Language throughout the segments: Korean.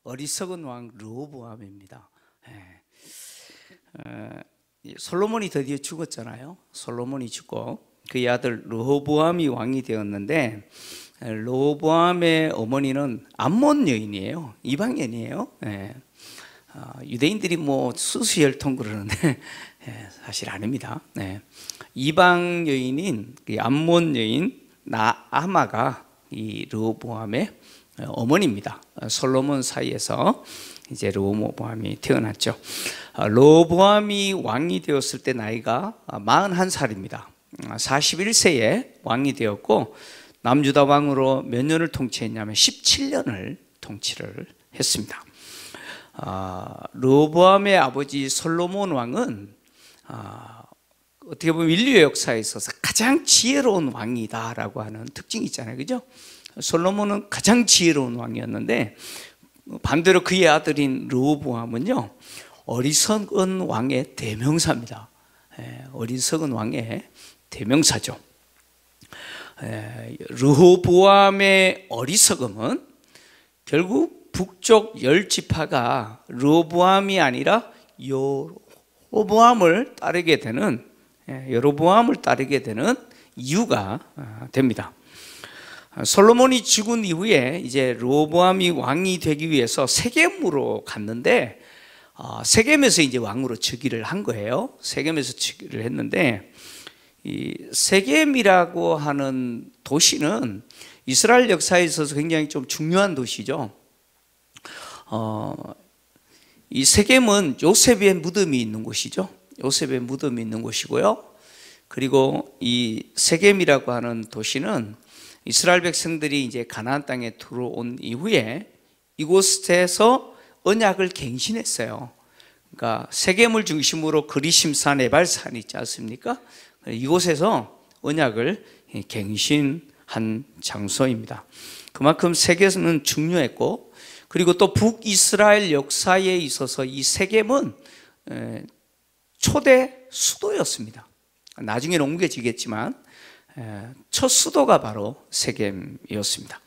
어리석은 왕 르호보암입니다. 솔로몬이 드디어 죽었잖아요. 솔로몬이 죽고 그의 아들 르호보암이 왕이 되었는데, 르호보암의 어머니는 암몬 여인이에요. 이방인이에요. 유대인들이 뭐 수수혈통 그러는데 사실 아닙니다. 이방 여인인 암몬 여인 나아마가 이 르호보암의 어머니입니다. 솔로몬 사이에서 이제 르호보암이 태어났죠. 르호보암이 왕이 되었을 때 나이가 41살입니다. 41세에 왕이 되었고, 남유다 왕으로 몇 년을 통치했냐면 17년을 통치를 했습니다. 르호보암의 아버지 솔로몬 왕은 어떻게 보면 인류의 역사에 있어서 가장 지혜로운 왕이다라고 하는 특징이 있잖아요, 그죠? 솔로몬은 가장 지혜로운 왕이었는데, 반대로 그의 아들인 르호보암은요, 어리석은 왕의 대명사입니다. 어리석은 왕의 대명사죠. 르호보암의 어리석음은 결국 북쪽 10지파가 르호보암이 아니라 여로보암을 따르게 되는 이유가 됩니다. 솔로몬이 죽은 이후에 이제 르호보암이 왕이 되기 위해서 세겜으로 갔는데, 세겜에서 이제 왕으로 즉위를 한 거예요. 세겜에서 즉위를 했는데, 이 세겜이라고 하는 도시는 이스라엘 역사에 있어서 굉장히 좀 중요한 도시죠. 이 세겜은 요셉의 무덤이 있는 곳이죠. 요셉의 무덤이 있는 곳이고요. 그리고 이 세겜이라고 하는 도시는 이스라엘 백성들이 이제 가나안 땅에 들어온 이후에 이곳에서 언약을 갱신했어요. 그러니까 세겜을 중심으로 그리심산, 에발산이 있지 않습니까? 이곳에서 언약을 갱신한 장소입니다. 그만큼 세겜은 중요했고, 그리고 또 북이스라엘 역사에 있어서 이 세겜은 초대 수도였습니다. 나중에는 옮겨지겠지만 첫 수도가 바로 세겜이었습니다.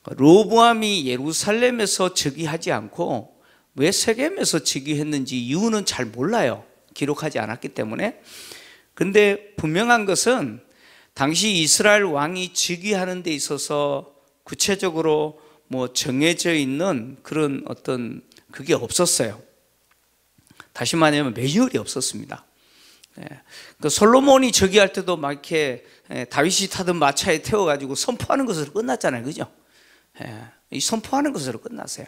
르호보암이 예루살렘에서 즉위하지 않고 왜 세겜에서 즉위했는지 이유는 잘 몰라요. 기록하지 않았기 때문에. 근데 분명한 것은 당시 이스라엘 왕이 즉위하는 데 있어서 구체적으로 뭐 정해져 있는 그런 어떤 그게 없었어요. 다시 말하면 매뉴얼이 없었습니다. 그 솔로몬이 즉위할 때도 막 이렇게 다윗이 타던 마차에 태워가지고 선포하는 것으로 끝났잖아요, 그죠? 이 선포하는 것으로 끝났어요.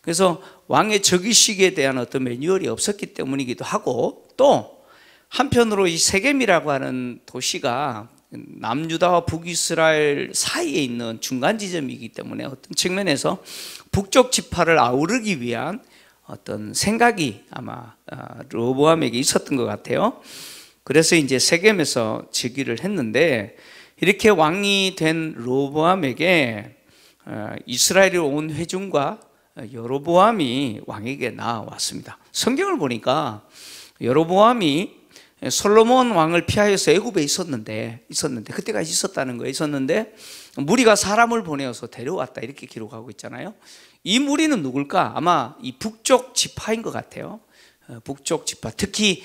그래서 왕의 즉위식에 대한 어떤 매뉴얼이 없었기 때문이기도 하고, 또 한편으로 이 세겜이라고 하는 도시가 남유다와 북이스라엘 사이에 있는 중간 지점이기 때문에 어떤 측면에서 북쪽 지파를 아우르기 위한 어떤 생각이 아마 르호보암에게 있었던 것 같아요. 그래서 이제 세겜에서 즉위를 했는데, 이렇게 왕이 된 르호보암에게 이스라엘에 온 회중과 여로보암이 왕에게 나왔습니다. 성경을 보니까 여로보암이 솔로몬 왕을 피하여서 애굽에 있었는데 그때까지 있었다는 거예요. 있었는데 무리가 사람을 보내어서 데려왔다, 이렇게 기록하고 있잖아요. 이 무리는 누굴까? 아마 이 북쪽 지파인 것 같아요. 북쪽 지파, 특히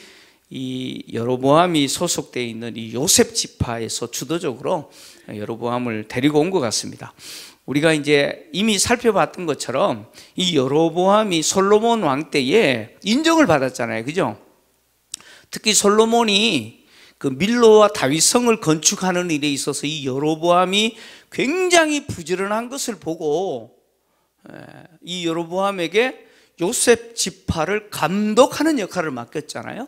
이 여로보암이 소속되어 있는 이 요셉 지파에서 주도적으로 여로보암을 데리고 온 것 같습니다. 우리가 이제 이미 살펴봤던 것처럼 이 여로보암이 솔로몬 왕 때에 인정을 받았잖아요, 그죠? 특히 솔로몬이 그 밀로와 다윗성을 건축하는 일에 있어서 이 여로보암이 굉장히 부지런한 것을 보고 이 여로보암에게 요셉 지파를 감독하는 역할을 맡겼잖아요.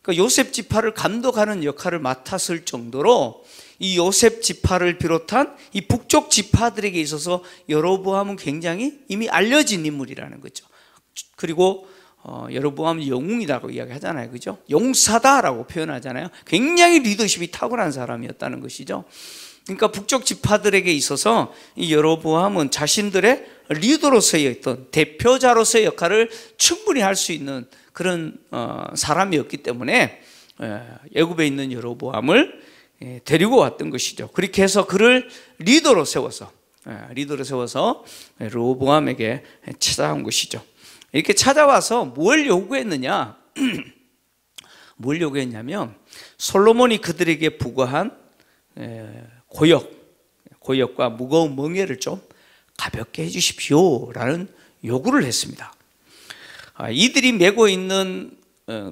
그러니까 요셉 지파를 감독하는 역할을 맡았을 정도로 이 요셉 지파를 비롯한 이 북쪽 지파들에게 있어서 여로보암은 굉장히 이미 알려진 인물이라는 거죠. 그리고 여로보암은 영웅이라고 이야기하잖아요, 그죠? 용사다라고 표현하잖아요. 굉장히 리더십이 탁월한 사람이었다는 것이죠. 그러니까 북쪽 지파들에게 있어서 이 여로보암은 자신들의 리더로서의 어떤 대표자로서의 역할을 충분히 할 수 있는 그런 사람이었기 때문에 애굽에 있는 여로보암을 데리고 왔던 것이죠. 그렇게 해서 그를 리더로 세워서 리더를 세워서 르호보암에게 찾아온 것이죠. 이렇게 찾아와서 뭘 요구했느냐? 뭘 요구했냐면 솔로몬이 그들에게 부과한 고역과 무거운 멍에를 좀 가볍게 해주십시오 라는 요구를 했습니다. 이들이 메고 있는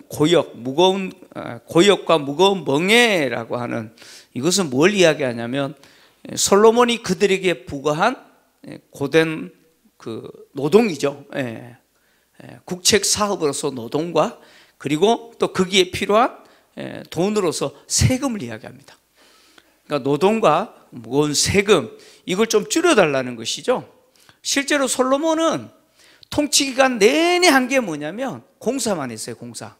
고역과 무거운 멍에라고 하는 이것은 뭘 이야기하냐면 솔로몬이 그들에게 부과한 고된 그 노동이죠. 국책 사업으로서 노동과 그리고 또 거기에 필요한 돈으로서 세금을 이야기합니다. 그러니까 노동과 무거운 세금 이걸 좀 줄여달라는 것이죠. 실제로 솔로몬은 통치 기간 내내 한 게 뭐냐면 공사만 했어요. 공사.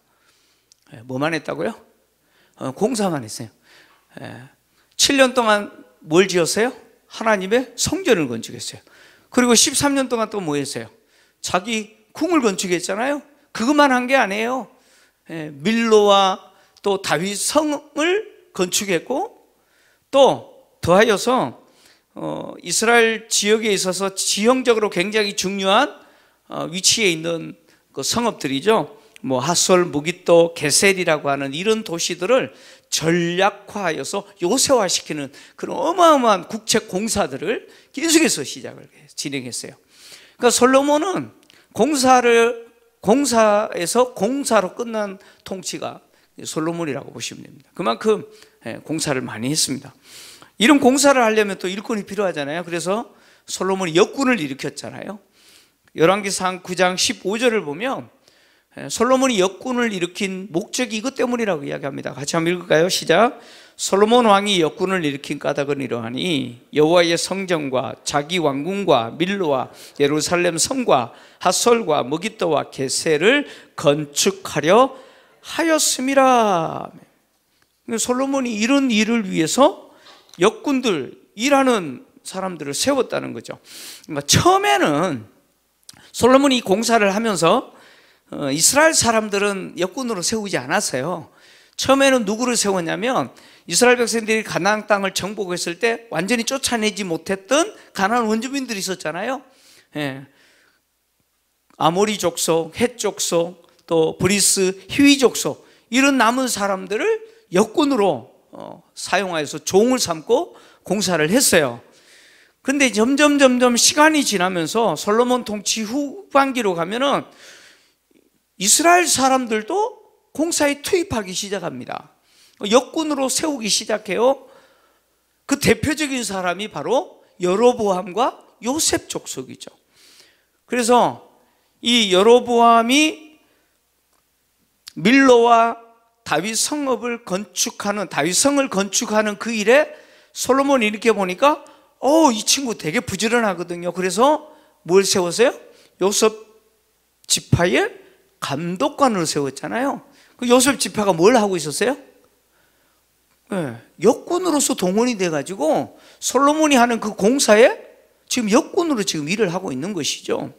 뭐만 했다고요? 공사만 했어요. 7년 동안 뭘 지었어요? 하나님의 성전을 건축했어요. 그리고 13년 동안 또 뭐 했어요? 자기 궁을 건축했잖아요. 그것만 한 게 아니에요. 밀로와 또 다윗 성을 건축했고 또 더하여서 이스라엘 지역에 있어서 지형적으로 굉장히 중요한 위치에 있는 그 성읍들이죠. 뭐 핫솔, 무깃도, 게셀이라고 하는 이런 도시들을 전략화하여서 요새화시키는 그런 어마어마한 국책 공사들을 계속해서 진행했어요. 그러니까 솔로몬은 공사에서 공사로 끝난 통치가 솔로몬이라고 보시면 됩니다. 그만큼 공사를 많이 했습니다. 이런 공사를 하려면 또 일꾼이 필요하잖아요. 그래서 솔로몬이 역군을 일으켰잖아요. 열왕기상 9장 15절을 보면 솔로몬이 역군을 일으킨 목적이 이것 때문이라고 이야기합니다. 같이 한번 읽을까요? 시작. 솔로몬 왕이 역군을 일으킨 까닭은 이러하니 여호와의 성전과 자기 왕궁과 밀로와 예루살렘 성과 핫솔과 무깃도와 게셀을 건축하려 하였음이라. 솔로몬이 이런 일을 위해서 역군들, 일하는 사람들을 세웠다는 거죠. 그러니까 처음에는 솔로몬이 공사를 하면서 이스라엘 사람들은 역군으로 세우지 않았어요. 처음에는 누구를 세웠냐면 이스라엘 백성들이 가나안 땅을 정복했을 때 완전히 쫓아내지 못했던 가나안 원주민들이 있었잖아요. 아모리 족속, 헷 족속, 또 브리스, 히위 족속 이런 남은 사람들을 역군으로 사용하여서 종을 삼고 공사를 했어요. 그런데 점점 시간이 지나면서 솔로몬 통치 후반기로 가면은 이스라엘 사람들도 공사에 투입하기 시작합니다. 역군으로 세우기 시작해요. 그 대표적인 사람이 바로 여로보암과 요셉 족속이죠. 그래서 이 여로보암이 밀로와 다윗 성을 건축하는 그 일에 솔로몬이 이렇게 보니까 이 친구 되게 부지런하거든요. 그래서 뭘 세웠어요? 요셉 지파의 감독관을 세웠잖아요. 그 요셉 지파가 뭘 하고 있었어요? 역군으로서 동원이 돼가지고 솔로몬이 하는 그 공사에 지금 역군으로 지금 일을 하고 있는 것이죠.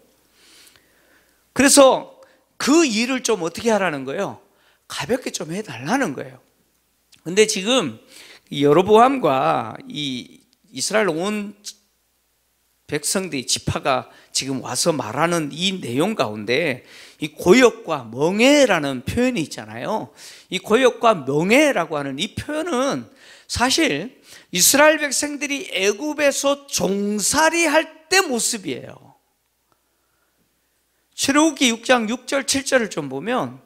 그래서 그 일을 좀 어떻게 하라는 거예요? 가볍게 좀 해달라는 거예요. 근데 지금 여로보암과 이 이스라엘 온 백성들이 지파가 지금 와서 말하는 이 내용 가운데 이 고역과 멍에라는 표현이 있잖아요. 이 고역과 멍에라고 하는 이 표현은 사실 이스라엘 백성들이 애굽에서 종살이 할 때 모습이에요. 출애굽기 6장 6절 7절을 좀 보면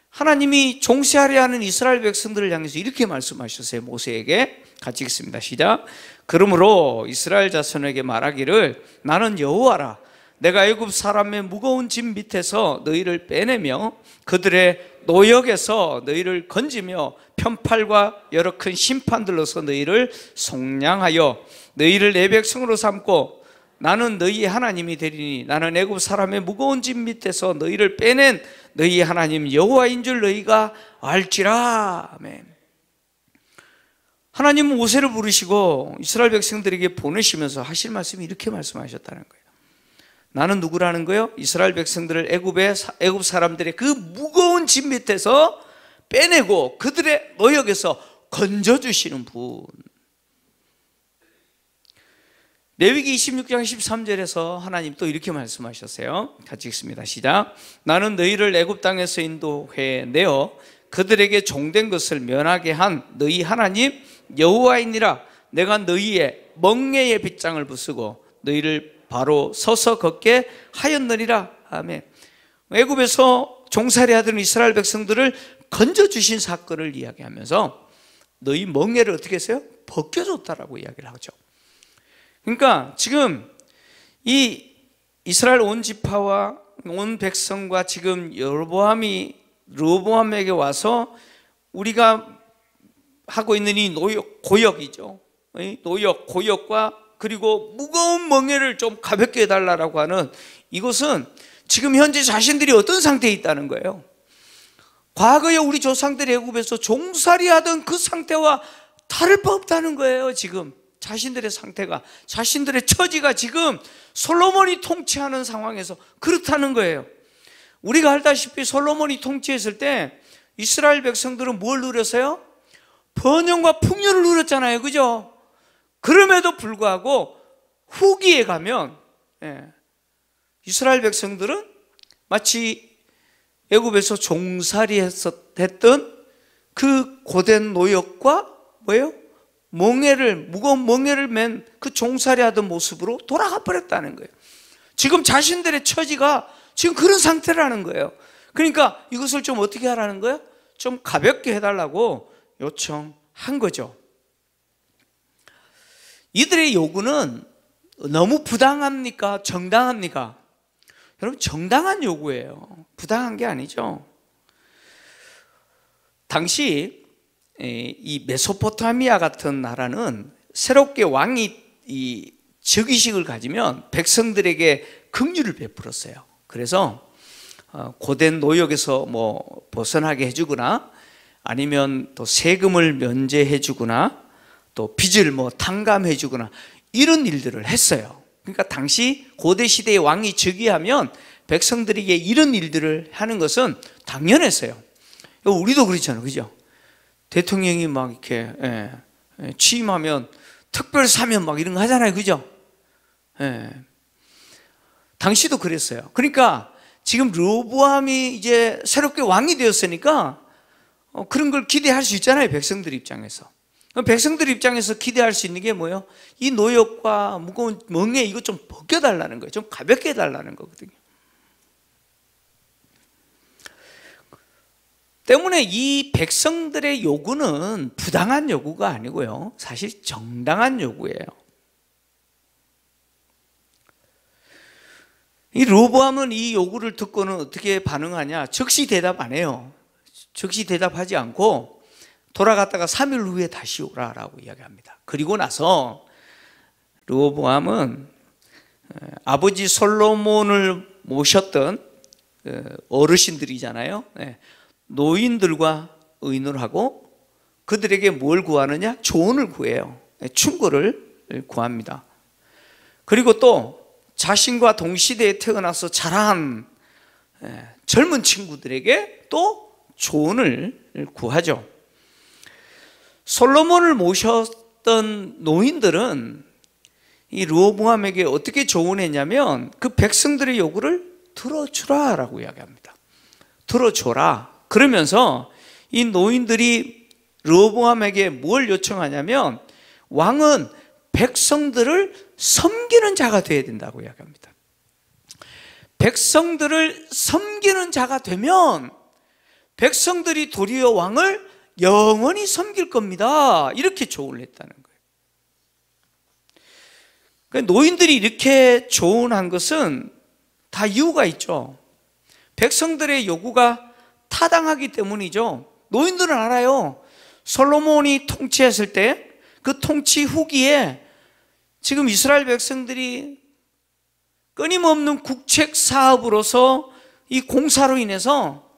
하나님이 종살이 하는 이스라엘 백성들을 향해서 이렇게 말씀하셨어요. 모세에게 같이 읽습니다. 시작. 그러므로 이스라엘 자손에게 말하기를 나는 여호와라. 내가 애굽 사람의 무거운 짐 밑에서 너희를 빼내며 그들의 노역에서 너희를 건지며 편팔과 여러 큰 심판들로서 너희를 속량하여 너희를 내 백성으로 삼고 나는 너희의 하나님이 되리니 나는 애굽 사람의 무거운 짐 밑에서 너희를 빼낸 너희의 하나님 여호와인 줄 너희가 알지라. 아멘. 하나님은 모세를 부르시고 이스라엘 백성들에게 보내시면서 하실 말씀이 이렇게 말씀하셨다는 거예요. 나는 누구라는 거예요? 이스라엘 백성들을 애굽 사람들의 그 무거운 짐 밑에서 빼내고 그들의 노역에서 건져주시는 분. 레위기 26장 13절에서 하나님 또 이렇게 말씀하셨어요. 같이 읽습니다. 시작. 나는 너희를 애굽 땅에서 인도해 내어 그들에게 종된 것을 면하게 한 너희 하나님 여호와이니라. 내가 너희의 멍에의 빗장을 부수고 너희를 바로 서서 걷게 하였느니라. 아멘. 애굽에서 종살이 하던 이스라엘 백성들을 건져주신 사건을 이야기하면서 너희 멍에를 어떻게 했어요? 벗겨줬다라고 이야기를 하죠. 그러니까 지금 이 이스라엘 온 지파와 온 백성과 지금 르호보암에게 와서 우리가 하고 있는 이 고역이죠. 고역과 그리고 무거운 멍에를 좀 가볍게 해달라고 하는 이것은 지금 현재 자신들이 어떤 상태에 있다는 거예요. 과거에 우리 조상들이 애굽에서 종살이 하던 그 상태와 다를 바 없다는 거예요. 지금 자신들의 상태가, 자신들의 처지가 지금 솔로몬이 통치하는 상황에서 그렇다는 거예요. 우리가 알다시피 솔로몬이 통치했을 때 이스라엘 백성들은 뭘 누렸어요? 번영과 풍요를 누렸잖아요. 그죠? 그럼에도 불구하고 후기에 가면 이스라엘 백성들은 마치 애굽에서 종살이 했던 그 고된 노역과 뭐예요? 무거운 멍에를 맨 그 종살이 하던 모습으로 돌아가 버렸다는 거예요. 지금 자신들의 처지가 지금 그런 상태라는 거예요. 그러니까 이것을 좀 어떻게 하라는 거예요? 좀 가볍게 해달라고 요청한 거죠. 이들의 요구는 너무 부당합니까? 정당합니까? 여러분, 정당한 요구예요. 부당한 게 아니죠. 당시 이 메소포타미아 같은 나라는 새롭게 왕이 이 즉위식을 가지면 백성들에게 긍휼을 베풀었어요. 그래서 고된 노역에서 뭐 벗어나게 해주거나 아니면 또 세금을 면제해 주거나 또 빚을 뭐 탕감해 주거나 이런 일들을 했어요. 그러니까 당시 고대 시대의 왕이 즉위하면 백성들에게 이런 일들을 하는 것은 당연했어요. 우리도 그렇잖아요. 그죠? 대통령이 막 이렇게 취임하면 특별 사면 막 이런 거 하잖아요. 그죠? 당시도 그랬어요. 그러니까 지금 르호보암이 이제 새롭게 왕이 되었으니까 그런 걸 기대할 수 있잖아요. 백성들 입장에서. 백성들 입장에서 기대할 수 있는 게 뭐예요? 이 노역과 무거운 멍에 이거 좀 벗겨달라는 거예요. 좀 가볍게 해달라는 거거든요. 때문에 이 백성들의 요구는 부당한 요구가 아니고요, 사실 정당한 요구예요. 이 르호보암은 이 요구를 듣고는 어떻게 반응하냐? 즉시 대답 안 해요. 즉시 대답하지 않고 돌아갔다가 3일 후에 다시 오라라고 이야기합니다. 그리고 나서 르호보암은 아버지 솔로몬을 모셨던 어르신들이잖아요. 노인들과 의논을 하고 그들에게 뭘 구하느냐? 조언을 구해요. 충고를 구합니다. 그리고 또 자신과 동시대에 태어나서 자란 젊은 친구들에게 또 조언을 구하죠. 솔로몬을 모셨던 노인들은 이 르호보암에게 어떻게 조언했냐면 그 백성들의 요구를 들어주라라고 이야기합니다. 들어줘라. 그러면서 이 노인들이 르호보암에게 뭘 요청하냐면 왕은 백성들을 섬기는 자가 되어야 된다고 이야기합니다. 백성들을 섬기는 자가 되면 백성들이 도리어 왕을 영원히 섬길 겁니다. 이렇게 조언을 했다는 거예요. 그러니까 노인들이 이렇게 조언한 것은 다 이유가 있죠. 백성들의 요구가 타당하기 때문이죠. 노인들은 알아요. 솔로몬이 통치했을 때 그 통치 후기에 지금 이스라엘 백성들이 끊임없는 국책 사업으로서 이 공사로 인해서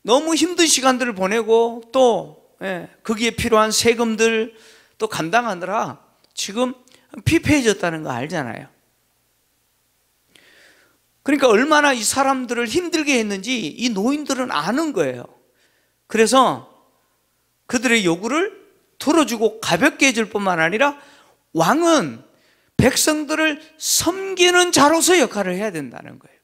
너무 힘든 시간들을 보내고 또 거기에 필요한 세금들 또 감당하느라 지금 피폐해졌다는 거 알잖아요. 그러니까 얼마나 이 사람들을 힘들게 했는지 이 노인들은 아는 거예요. 그래서 그들의 요구를 들어주고 가볍게 해줄 뿐만 아니라 왕은 백성들을 섬기는 자로서 역할을 해야 된다는 거예요.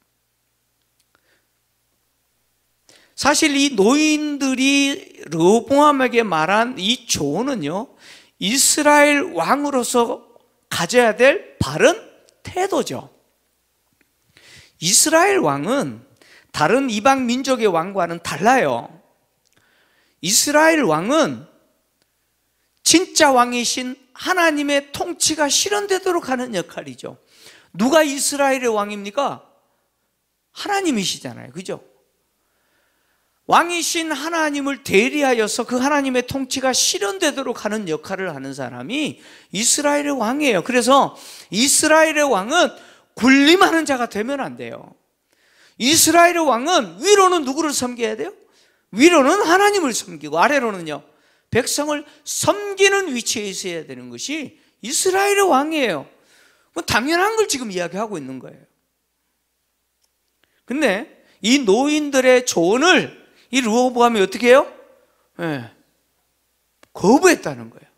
사실 이 노인들이 르호보암에게 말한 이 조언은요, 이스라엘 왕으로서 가져야 될 바른 태도죠. 이스라엘 왕은 다른 이방 민족의 왕과는 달라요. 이스라엘 왕은 진짜 왕이신 하나님의 통치가 실현되도록 하는 역할이죠. 누가 이스라엘의 왕입니까? 하나님이시잖아요. 그죠? 왕이신 하나님을 대리하여서 그 하나님의 통치가 실현되도록 하는 역할을 하는 사람이 이스라엘의 왕이에요. 그래서 이스라엘의 왕은 군림하는 자가 되면 안 돼요. 이스라엘의 왕은 위로는 누구를 섬겨야 돼요? 위로는 하나님을 섬기고 아래로는요, 백성을 섬기는 위치에 있어야 되는 것이 이스라엘의 왕이에요. 당연한 걸 지금 이야기하고 있는 거예요. 근데 이 노인들의 조언을 이 르호보암이 어떻게 해요? 거부했다는 거예요.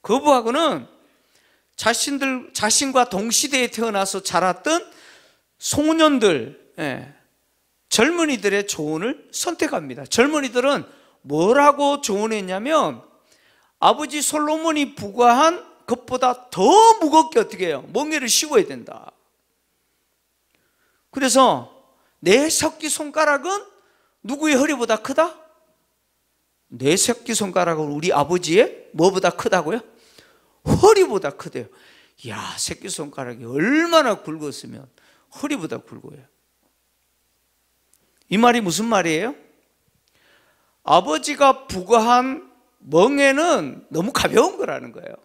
거부하고는 자신과 동시대에 태어나서 자랐던 소년들, 젊은이들의 조언을 선택합니다. 젊은이들은 뭐라고 조언했냐면, 아버지 솔로몬이 부과한 것보다 더 무겁게 어떻게 해요? 멍에를 씌워야 된다. 그래서 내 새끼손가락은 누구의 허리보다 크다? 내 새끼손가락은 우리 아버지의 뭐보다 크다고요? 허리보다 크대요. 이야, 새끼손가락이 얼마나 굵었으면 허리보다 굵어요. 이 말이 무슨 말이에요? 아버지가 부과한 멍에는 너무 가벼운 거라는 거예요.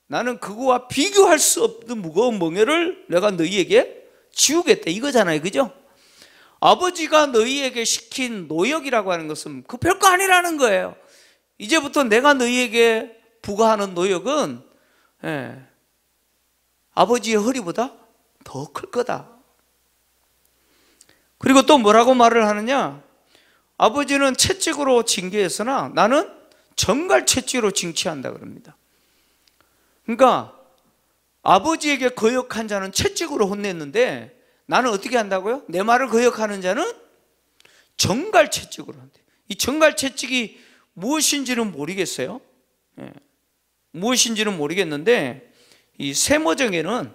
나는 그거와 비교할 수 없는 무거운 멍에를 내가 너희에게 지우겠다 이거잖아요. 그죠? 아버지가 너희에게 시킨 노역이라고 하는 것은 그 별거 아니라는 거예요. 이제부터 내가 너희에게 부과하는 노역은 아버지의 허리보다 더 클 거다. 그리고 또 뭐라고 말을 하느냐? 아버지는 채찍으로 징계했으나 나는 정갈 채찍으로 징치한다 그럽니다. 그러니까 아버지에게 거역한 자는 채찍으로 혼냈는데 나는 어떻게 한다고요? 내 말을 거역하는 자는 정갈 채찍으로 한대. 이 정갈 채찍이 무엇인지는 모르겠어요. 무엇인지는 모르겠는데 이 세모정에는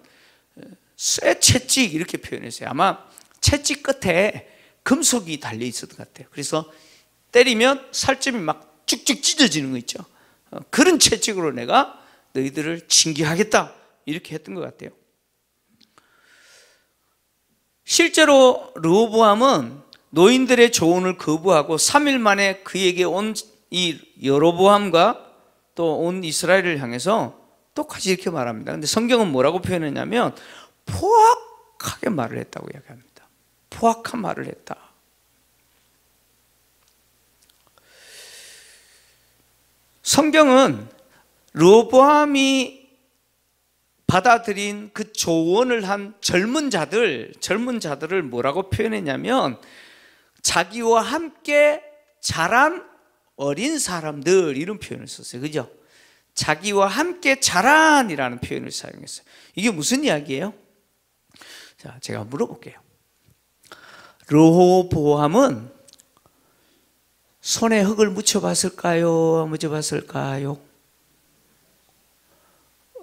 쇠 채찍 이렇게 표현했어요. 아마 채찍 끝에 금속이 달려 있었던 것 같아요. 그래서 때리면 살점이 막 쭉쭉 찢어지는 거 있죠. 그런 채찍으로 내가 너희들을 징계하겠다 이렇게 했던 것 같아요. 실제로 르호보암은 노인들의 조언을 거부하고 3일 만에 그에게 온 이 여로보암과 또 온 이스라엘을 향해서 똑같이 이렇게 말합니다. 근데 성경은 뭐라고 표현했냐면 포악하게 말을 했다고 이야기합니다. 포악한 말을 했다. 성경은 르호보암이 받아들인 그 조언을 한 젊은 자들을 뭐라고 표현했냐면 자기와 함께 자란 어린 사람들 이런 표현을 썼어요. 그죠? 자기와 함께 자란이라는 표현을 사용했어요. 이게 무슨 이야기예요? 자, 제가 물어볼게요. 르호보암은 손에 흙을 묻혀봤을까요? 안 묻혀봤을까요?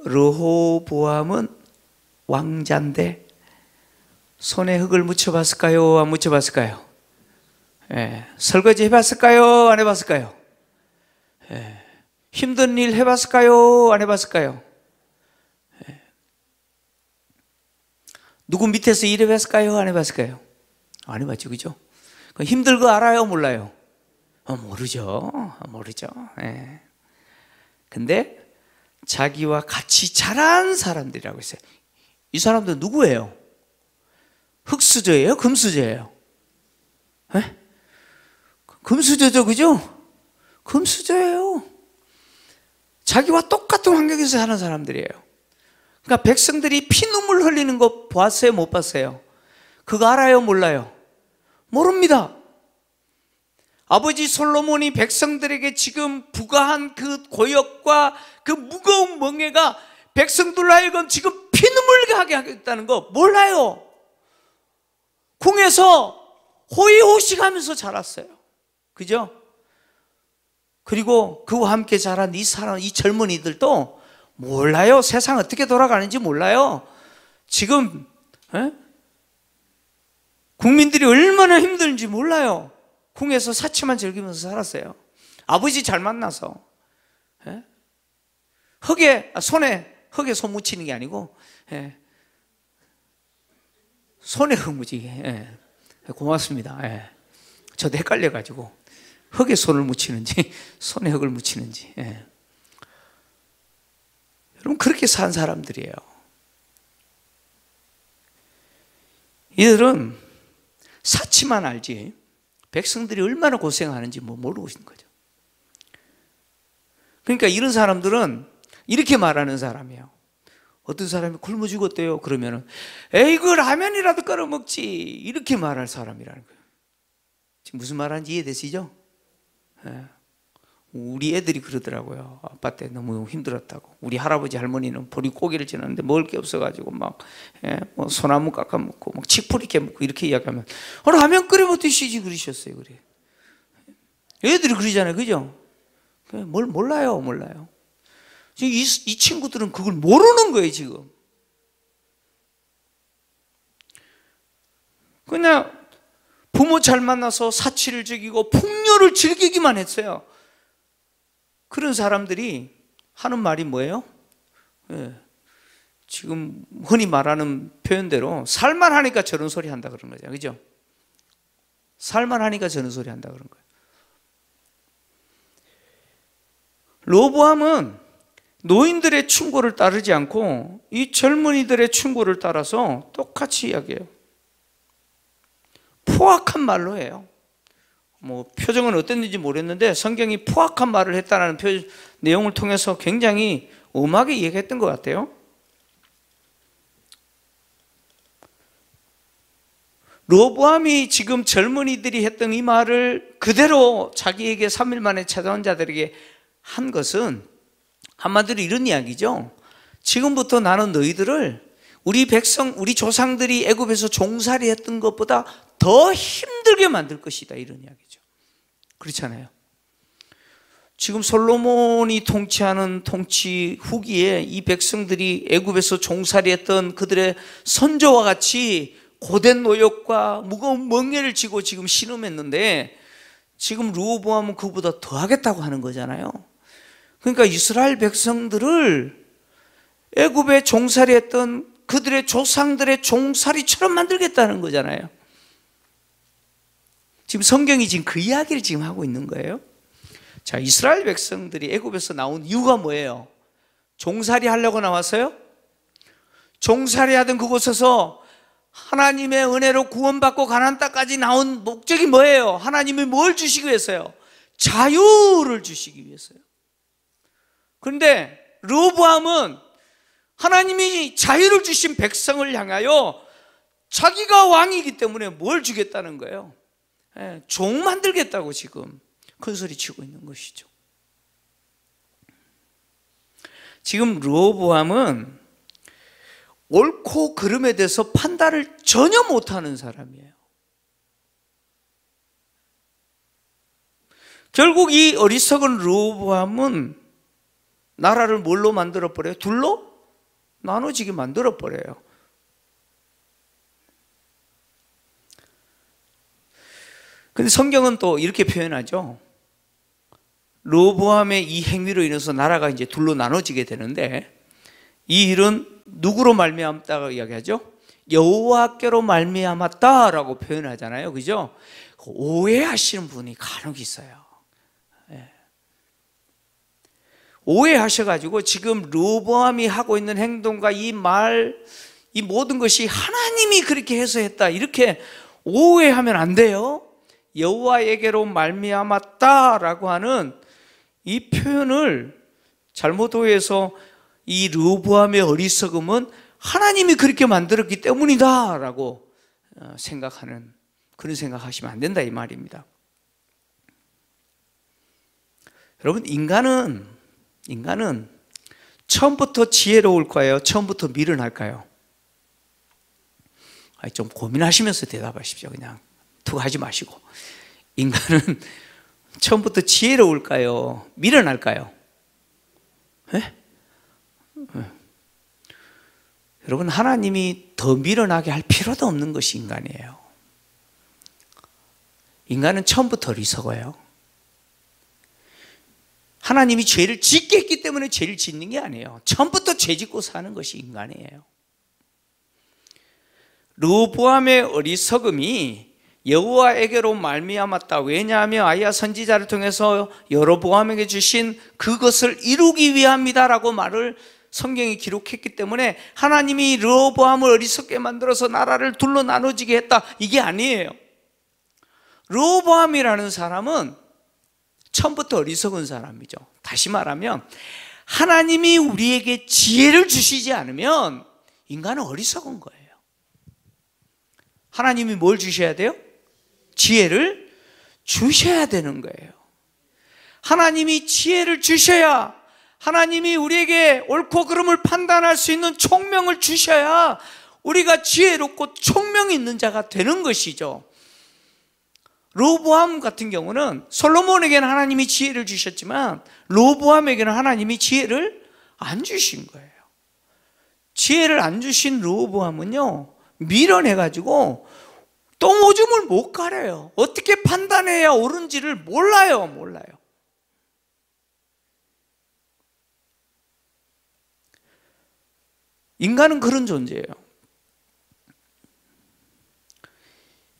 르호보암은 왕자인데 손에 흙을 묻혀봤을까요? 안 묻혀봤을까요? 설거지 해봤을까요? 안 해봤을까요? 힘든 일 해봤을까요? 안 해봤을까요? 누구 밑에서 일해봤을까요? 안 해봤을까요? 안 해봤죠, 그죠? 힘들 거 알아요? 몰라요? 모르죠. 근데 자기와 같이 자란 사람들이라고 했어요. 이 사람들 누구예요? 흙수저예요? 금수저예요? 금수저죠, 그죠? 금수저예요. 자기와 똑같은 환경에서 사는 사람들이에요. 그러니까 백성들이 피눈물 흘리는 거 봤어요? 못 봤어요? 그거 알아요? 몰라요? 모릅니다. 아버지 솔로몬이 백성들에게 지금 부과한 그 고역과 그 무거운 멍에가 백성들로 하여금 지금 피눈물 나게 하겠다는 거 몰라요. 궁에서 호의호식하면서 자랐어요. 그죠? 그리고 그와 함께 자란 이 사람, 이 젊은이들도 몰라요. 세상 어떻게 돌아가는지 몰라요. 지금 국민들이 얼마나 힘든지 몰라요. 궁에서 사치만 즐기면서 살았어요. 아버지 잘 만나서 손에 손 묻히는 게 아니고 손에 흙 묻히게. 고맙습니다. 저도 헷갈려가지고 흙에 손을 묻히는지 손에 흙을 묻히는지. 여러분 그렇게 산 사람들이에요. 이들은 사치만 알지 백성들이 얼마나 고생하는지 모르고 있는 거죠. 그러니까 이런 사람들은 이렇게 말하는 사람이에요. 어떤 사람이 굶어 죽었대요. 그러면은 에이 그 라면이라도 끓여 먹지 이렇게 말할 사람이라는 거예요. 지금 무슨 말하는지 이해되시죠? 우리 애들이 그러더라고요. 아빠 때 너무 힘들었다고. 우리 할아버지 할머니는 보릿고기를 지났는데 먹을 게 없어가지고 막 뭐 소나무 깎아 먹고 막 칡뿌리 깨 먹고 이렇게 이야기하면 라면 끓여 먹듯이 그러셨어요. 그래. 애들이 그러잖아요. 그죠? 뭘 몰라요. 지금 이 친구들은 그걸 모르는 거예요. 지금 그냥 부모 잘 만나서 사치를 즐기고 풍요를 즐기기만 했어요. 그런 사람들이 하는 말이 뭐예요? 지금 흔히 말하는 표현대로 살만하니까 저런 소리 한다 그런 거죠. 그죠? 살만하니까 저런 소리 한다 그런 거예요. 로보암은 노인들의 충고를 따르지 않고 이 젊은이들의 충고를 따라서 똑같이 이야기해요. 포악한 말로 해요. 뭐 표정은 어땠는지 모르겠는데 성경이 포악한 말을 했다는 내용을 통해서 굉장히 엄하게 얘기했던 것 같아요. 로보암이 지금 젊은이들이 했던 이 말을 그대로 자기에게 3일 만에 찾아온 자들에게 한 것은 한마디로 이런 이야기죠. 지금부터 나는 너희들을 우리 백성, 우리 조상들이 애굽에서 종살이 했던 것보다 더 힘들게 만들 것이다 이런 이야기죠. 그렇잖아요. 지금 솔로몬이 통치하는 통치 후기에 이 백성들이 애굽에서 종살이 했던 그들의 선조와 같이 고된 노역과 무거운 멍에를 지고 지금 신음했는데 지금 르호보암은 그보다 더 하겠다고 하는 거잖아요. 그러니까 이스라엘 백성들을 애굽에 종살이 했던 그들의 조상들의 종살이처럼 만들겠다는 거잖아요. 지금 성경이 지금 그 이야기를 지금 하고 있는 거예요. 자, 이스라엘 백성들이 애굽에서 나온 이유가 뭐예요? 종살이 하려고 나왔어요? 종살이 하던 그곳에서 하나님의 은혜로 구원받고 가나안 땅까지 나온 목적이 뭐예요? 하나님이 뭘 주시기 위해서요? 자유를 주시기 위해서요. 그런데 르호보암은 하나님이 자유를 주신 백성을 향하여 자기가 왕이기 때문에 뭘 주겠다는 거예요? 종 만들겠다고 지금 큰 소리 치고 있는 것이죠. 지금 르호보암은 옳고 그름에 대해서 판단을 전혀 못하는 사람이에요. 결국 이 어리석은 르호보암은 나라를 뭘로 만들어버려요? 둘로 나눠지게 만들어버려요. 근데 성경은 또 이렇게 표현하죠. 르호보암의 이 행위로 인해서 나라가 이제 둘로 나눠지게 되는데 이 일은 누구로 말미암았다고 이야기하죠? 여호와께로 말미암았다라고 표현하잖아요. 그죠? 오해하시는 분이 간혹 있어요. 오해하셔가지고 지금 르호보암이 하고 있는 행동과 이 말, 이 모든 것이 하나님이 그렇게 해서 했다 이렇게 오해하면 안 돼요. 여호와에게로 말미암았다라고 하는 이 표현을 잘못 오해해서 이 르호보암의 어리석음은 하나님이 그렇게 만들었기 때문이다 라고 생각하는, 그런 생각하시면 안 된다 이 말입니다. 여러분 인간은 처음부터 지혜로울까요? 처음부터 미련할까요? 좀 고민하시면서 대답하십시오. 그냥 툭 하지 마시고. 인간은 처음부터 지혜로울까요? 미련할까요? 네? 여러분, 하나님이 더 미련하게 할 필요도 없는 것이 인간이에요. 인간은 처음부터 어리석어요. 하나님이 죄를 짓게 했기 때문에 죄를 짓는 게 아니에요. 처음부터 죄 짓고 사는 것이 인간이에요. 르호보암의 어리석음이 여호와에게로 말미암았다. 왜냐하면 아히야 선지자를 통해서 여로보암에게 주신 그것을 이루기 위함이다라고 말을 성경이 기록했기 때문에 하나님이 르호보암을 어리석게 만들어서 나라를 둘로 나눠지게 했다, 이게 아니에요. 르호보암이라는 사람은 처음부터 어리석은 사람이죠. 다시 말하면 하나님이 우리에게 지혜를 주시지 않으면 인간은 어리석은 거예요. 하나님이 뭘 주셔야 돼요? 지혜를 주셔야 되는 거예요. 하나님이 지혜를 주셔야, 하나님이 우리에게 옳고 그름을 판단할 수 있는 총명을 주셔야 우리가 지혜롭고 총명이 있는 자가 되는 것이죠. 르호보암 같은 경우는 솔로몬에게는 하나님이 지혜를 주셨지만 르호보암에게는 하나님이 지혜를 안 주신 거예요. 지혜를 안 주신 르호보암은요, 미련해가지고 똥오줌을 못 가려요. 어떻게 판단해야 옳은지를 몰라요. 인간은 그런 존재예요.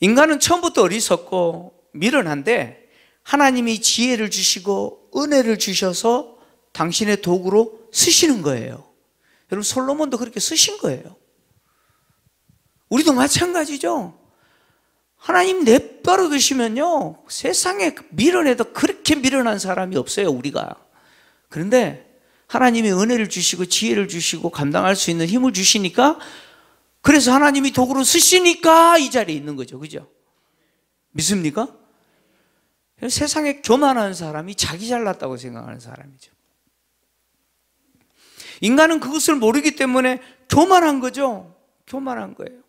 인간은 처음부터 어리석고 미련한데 하나님이 지혜를 주시고 은혜를 주셔서 당신의 도구로 쓰시는 거예요. 여러분, 솔로몬도 그렇게 쓰신 거예요. 우리도 마찬가지죠. 하나님 내버려 두시면요, 세상에 미련해도 그렇게 미련한 사람이 없어요, 우리가. 그런데 하나님이 은혜를 주시고 지혜를 주시고 감당할 수 있는 힘을 주시니까, 그래서 하나님이 도구로 쓰시니까 이 자리에 있는 거죠. 그죠? 믿습니까? 세상에 교만한 사람이 자기 잘났다고 생각하는 사람이죠. 인간은 그것을 모르기 때문에 교만한 거죠. 교만한 거예요.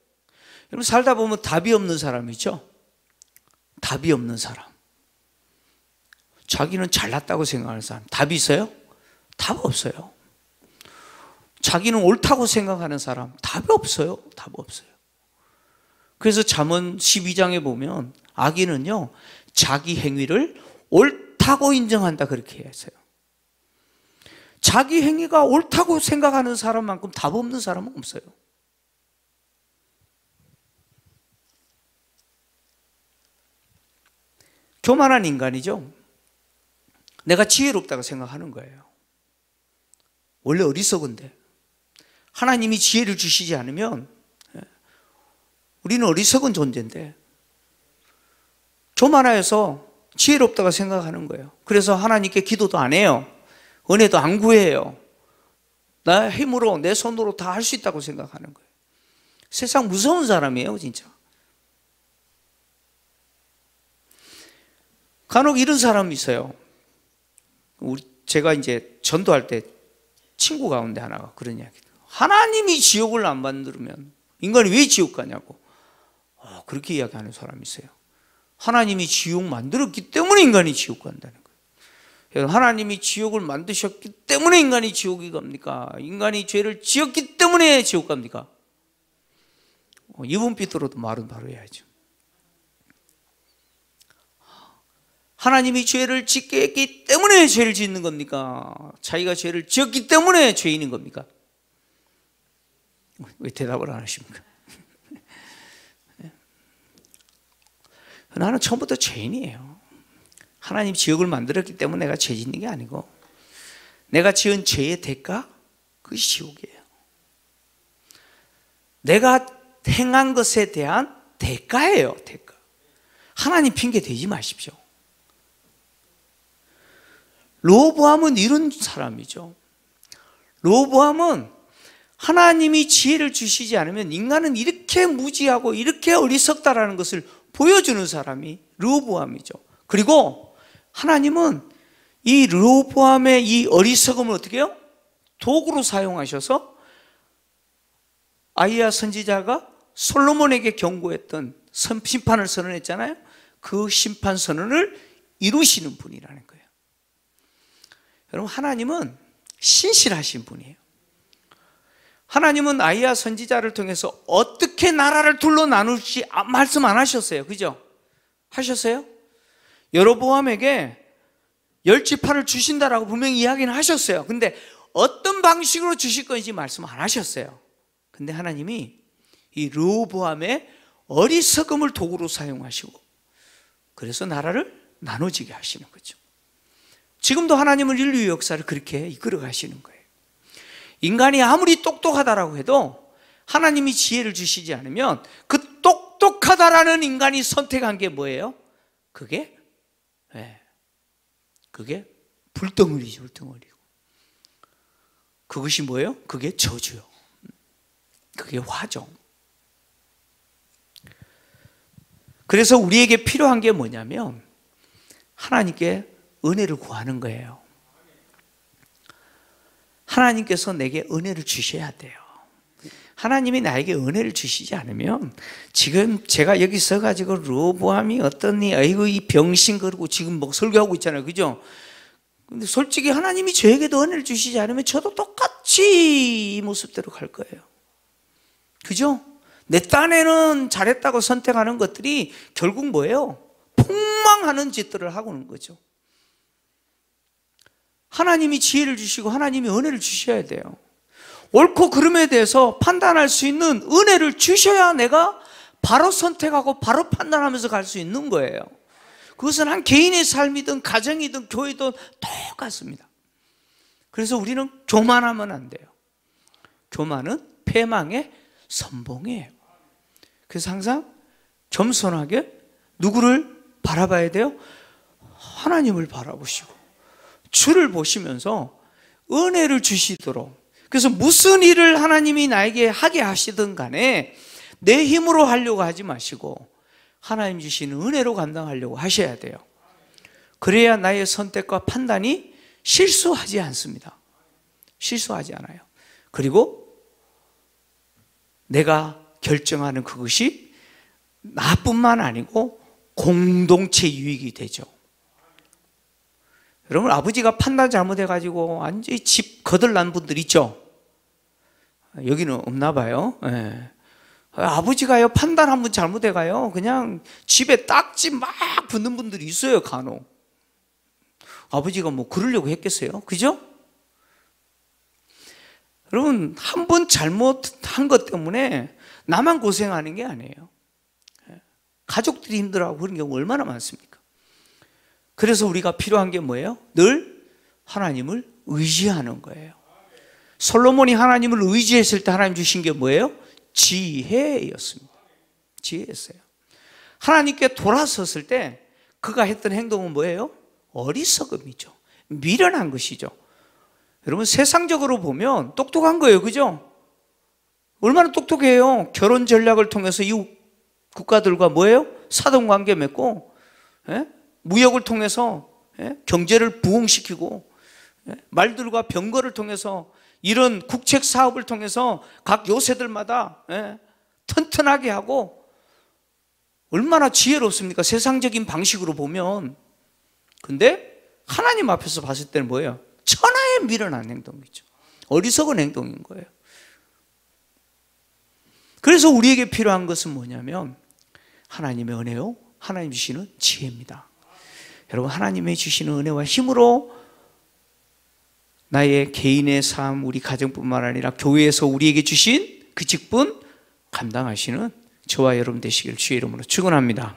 여러분, 살다 보면 답이 없는 사람이죠. 답이 없는 사람. 자기는 잘났다고 생각하는 사람. 답이 있어요? 답 없어요. 자기는 옳다고 생각하는 사람. 답이 없어요. 답 없어요. 그래서 잠언 12장에 보면 악인은요, 자기 행위를 옳다고 인정한다, 그렇게 했어요. 자기 행위가 옳다고 생각하는 사람만큼 답 없는 사람은 없어요. 교만한 인간이죠. 내가 지혜롭다고 생각하는 거예요. 원래 어리석은데 하나님이 지혜를 주시지 않으면 우리는 어리석은 존재인데 교만하여서 지혜롭다고 생각하는 거예요. 그래서 하나님께 기도도 안 해요. 은혜도 안 구해요. 나 힘으로, 내 손으로 다 할 수 있다고 생각하는 거예요. 세상 무서운 사람이에요, 진짜. 간혹 이런 사람이 있어요. 제가 이제 전도할 때 친구 가운데 하나가 그런 이야기. 하나님이 지옥을 안 만들면 인간이 왜 지옥 가냐고. 그렇게 이야기하는 사람이 있어요. 하나님이 지옥 만들었기 때문에 인간이 지옥 간다는 거예요. 하나님이 지옥을 만드셨기 때문에 인간이 지옥이 갑니까? 인간이 죄를 지었기 때문에 지옥 갑니까? 이분 삐뚤어도 말은 바로 해야죠. 하나님이 죄를 짓게 했기 때문에 죄를 짓는 겁니까? 자기가 죄를 지었기 때문에 죄인인 겁니까? 왜 대답을 안 하십니까? 나는 처음부터 죄인이에요. 하나님 지옥을 만들었기 때문에 내가 죄 짓는 게 아니고 내가 지은 죄의 대가, 그것이 지옥이에요. 내가 행한 것에 대한 대가예요, 대가. 하나님 핑계 대지 마십시오. 르호보암은 이런 사람이죠. 르호보암은 하나님이 지혜를 주시지 않으면 인간은 이렇게 무지하고 이렇게 어리석다라는 것을 보여주는 사람이 르호보암이죠. 그리고 하나님은 이 르호보암의 이 어리석음을 어떻게 해요? 도구로 사용하셔서 아이야 선지자가 솔로몬에게 경고했던 심판을 선언했잖아요. 그 심판 선언을 이루시는 분이라는 거예요. 여러분, 하나님은 신실하신 분이에요. 하나님은 아이야 선지자를 통해서 어떻게 나라를 둘로 나눌지 말씀 안 하셨어요. 그죠? 하셨어요? 여로보암에게 10지파를 주신다라고 분명히 이야기는 하셨어요. 근데 어떤 방식으로 주실 건지 말씀 안 하셨어요. 근데 하나님이 이 르호보암의 어리석음을 도구로 사용하시고 그래서 나라를 나눠지게 하시는 거죠. 지금도 하나님은 인류의 역사를 그렇게 이끌어 가시는 거예요. 인간이 아무리 똑똑하다라고 해도 하나님이 지혜를 주시지 않으면 그 똑똑하다라는 인간이 선택한 게 뭐예요? 그게 불덩어리죠, 불덩어리고. 그것이 뭐예요? 그게 저주요. 그게 화죠. 그래서 우리에게 필요한 게 뭐냐면 하나님께 은혜를 구하는 거예요. 하나님께서 내게 은혜를 주셔야 돼요. 하나님이 나에게 은혜를 주시지 않으면 지금 제가 여기 서가지고 르호보암이 어떠니, 아이고 이 병신 그러고 지금 뭐 설교하고 있잖아요. 그죠? 근데 솔직히 하나님이 저에게도 은혜를 주시지 않으면 저도 똑같이 이 모습대로 갈 거예요. 그죠? 내 딴에는 잘했다고 선택하는 것들이 결국 뭐예요? 폭망하는 짓들을 하고 있는 거죠. 하나님이 지혜를 주시고 하나님이 은혜를 주셔야 돼요. 옳고 그름에 대해서 판단할 수 있는 은혜를 주셔야 내가 바로 선택하고 바로 판단하면서 갈 수 있는 거예요. 그것은 한 개인의 삶이든 가정이든 교회든 똑같습니다. 그래서 우리는 교만하면 안 돼요. 교만은 패망의 선봉이에요. 그래서 항상 겸손하게 누구를 바라봐야 돼요? 하나님을 바라보시고 주를 보시면서 은혜를 주시도록. 그래서 무슨 일을 하나님이 나에게 하게 하시든 간에 내 힘으로 하려고 하지 마시고 하나님 주시는 은혜로 감당하려고 하셔야 돼요. 그래야 나의 선택과 판단이 실수하지 않습니다. 실수하지 않아요. 그리고 내가 결정하는 그것이 나뿐만 아니고 공동체 유익이 되죠. 여러분, 아버지가 판단 잘못해가지고 완전히 집 거들난 분들 있죠? 여기는 없나 봐요. 네. 아버지가요, 판단 한번 잘못해가요, 그냥 집에 딱지 막 붙는 분들이 있어요, 간혹. 아버지가 뭐 그러려고 했겠어요? 그죠? 여러분, 한 번 잘못한 것 때문에 나만 고생하는 게 아니에요. 가족들이 힘들어하고 그런 경우 얼마나 많습니까? 그래서 우리가 필요한 게 뭐예요? 늘 하나님을 의지하는 거예요. 솔로몬이 하나님을 의지했을 때 하나님 주신 게 뭐예요? 지혜였습니다. 지혜였어요. 하나님께 돌아섰을 때 그가 했던 행동은 뭐예요? 어리석음이죠. 미련한 것이죠. 여러분, 세상적으로 보면 똑똑한 거예요. 그죠? 얼마나 똑똑해요. 결혼 전략을 통해서 이웃 국가들과 뭐예요? 사돈관계 맺고, 무역을 통해서 경제를 부흥시키고, 말들과 병거를 통해서 이런 국책 사업을 통해서 각 요새들마다 튼튼하게 하고, 얼마나 지혜롭습니까? 세상적인 방식으로 보면. 근데 하나님 앞에서 봤을 때는 뭐예요? 천하의 미련한 행동이죠. 어리석은 행동인 거예요. 그래서 우리에게 필요한 것은 뭐냐면 하나님의 은혜요, 하나님 주시는 지혜입니다. 여러분, 하나님의 주시는 은혜와 힘으로 나의 개인의 삶, 우리 가정뿐만 아니라 교회에서 우리에게 주신 그 직분 감당하시는 저와 여러분 되시길 주의 이름으로 축원합니다.